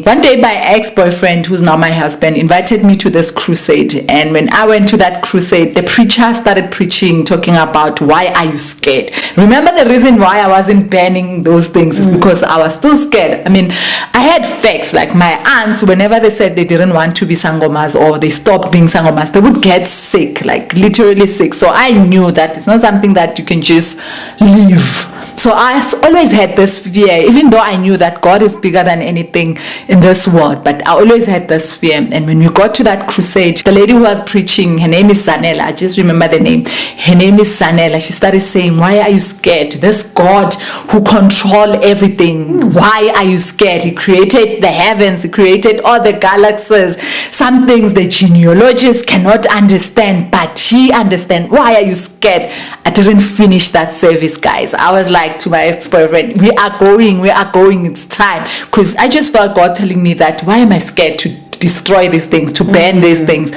One day my ex-boyfriend, who's now my husband, invited me to this crusade. And when I went to that crusade, the preacher started preaching, talking about why are you scared? Remember, the reason why I wasn't banning those things is because I was still scared. I mean, I had facts, like my aunts, whenever they said they didn't want to be sangomas or they stopped being sangomas, they would get sick, like literally sick. So I knew that it's not something that you can just leave. So I always had this fear, even though I knew that God is bigger than anything in this world, but I always had this fear. And when we got to that crusade, the lady who was preaching, her name is Sanela, I just remember the name. Her name is Sanela. She started saying, why are you scared? This God who controls everything, why are you scared? He created the heavens, he created all the galaxies, some things the genealogists cannot understand, but he understands. Why are you scared? I didn't finish that service, guys. I was like to my ex-boyfriend, we are going, it's time. Because I just felt God telling me that, why am I scared to destroy these things, to ban these things?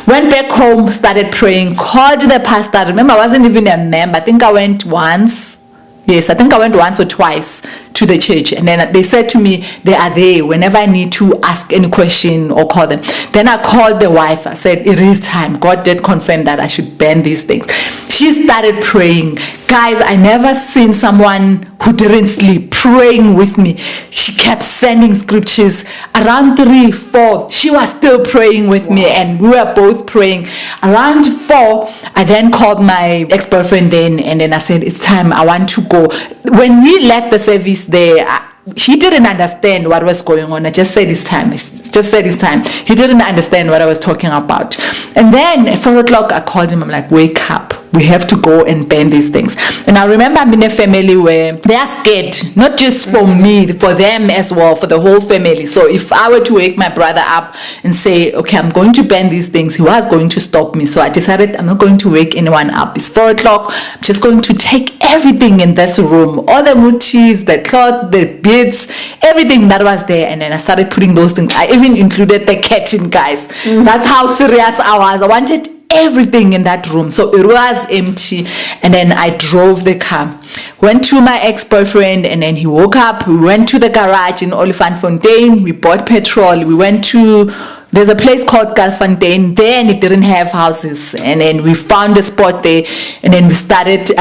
Went back home, started praying, called the pastor. Remember, I wasn't even a member. I think I went once. Yes, I think I went once or twice to the church, and then they said to me they are there whenever I need to ask any question or call them. Then I called the wife. I said, it is time. God did confirm that I should ban these things. She started praying. Guys, I never seen someone who didn't sleep praying with me. She kept sending scriptures. Around 3, 4, she was still praying with me, and we were both praying. Around 4, I then called my ex-boyfriend and then I said, it's time, I want to go. When we left the service there, he didn't understand what was going on. I just said it's time. He didn't understand what I was talking about. And then at 4 o'clock, I called him. I'm like, wake up. We have to go and ban these things. And I remember I'm in a family where they are scared, not just for me, for them as well, for the whole family. So if I were to wake my brother up and say, okay, I'm going to ban these things, he was going to stop me. So I decided I'm not going to wake anyone up. It's 4 o'clock. I'm just going to take everything in this room, all the mutis, the cloth, the beads, everything that was there. And then I started putting those things. I even included the curtain, guys. That's how serious I was. I wanted everything in that room, so it was empty. And then I drove the car, went to my ex-boyfriend, and then he woke up. We went to the garage in Olifanfontein. We bought petrol. We went to, there's a place called Galfontein there, and it didn't have houses, and then we found a spot there, and then we started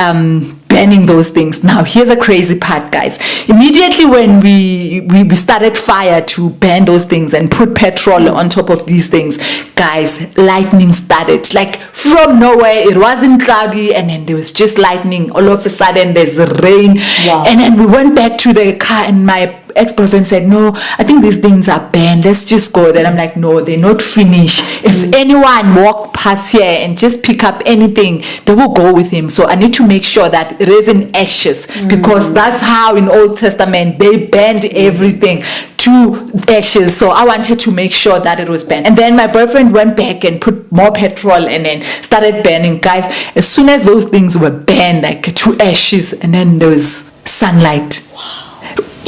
banning those things. Now here's a crazy part, guys. Immediately when we started fire to ban those things and put petrol on top of these things, guys, lightning started, like from nowhere. It wasn't cloudy, and then there was just lightning. All of a sudden there's rain. Wow. And then we went back to the car, and my ex-boyfriend said, no, I think these things are banned, let's just go. Then I'm like, no, they're not finished. If anyone walk past here and just pick up anything, they will go with him. So I need to make sure that it is in ashes, because that's how in Old Testament they banned everything to ashes. So I wanted to make sure that it was banned. And then my boyfriend went back and put more petrol and then started banning. Guys, as soon as those things were banned, like to ashes, and then there was sunlight,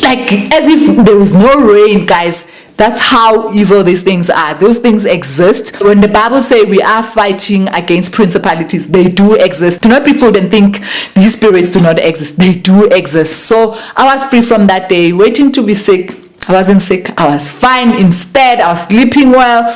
like as if there was no rain, guys. That's how evil these things are. Those things exist. When the Bible says we are fighting against principalities, they do exist. Do not be fooled and think these spirits do not exist. They do exist. So I was free from that day, waiting to be sick. I wasn't sick. I was fine. Instead, I was sleeping well.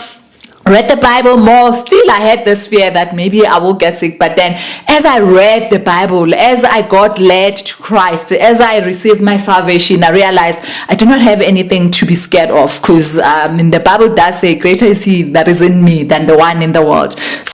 Read the Bible more. Still, I had this fear that maybe I will get sick. But then as I read the Bible, as I got led to Christ, as I received my salvation, I realized I do not have anything to be scared of, because in the Bible does say, greater is he that is in me than the one in the world.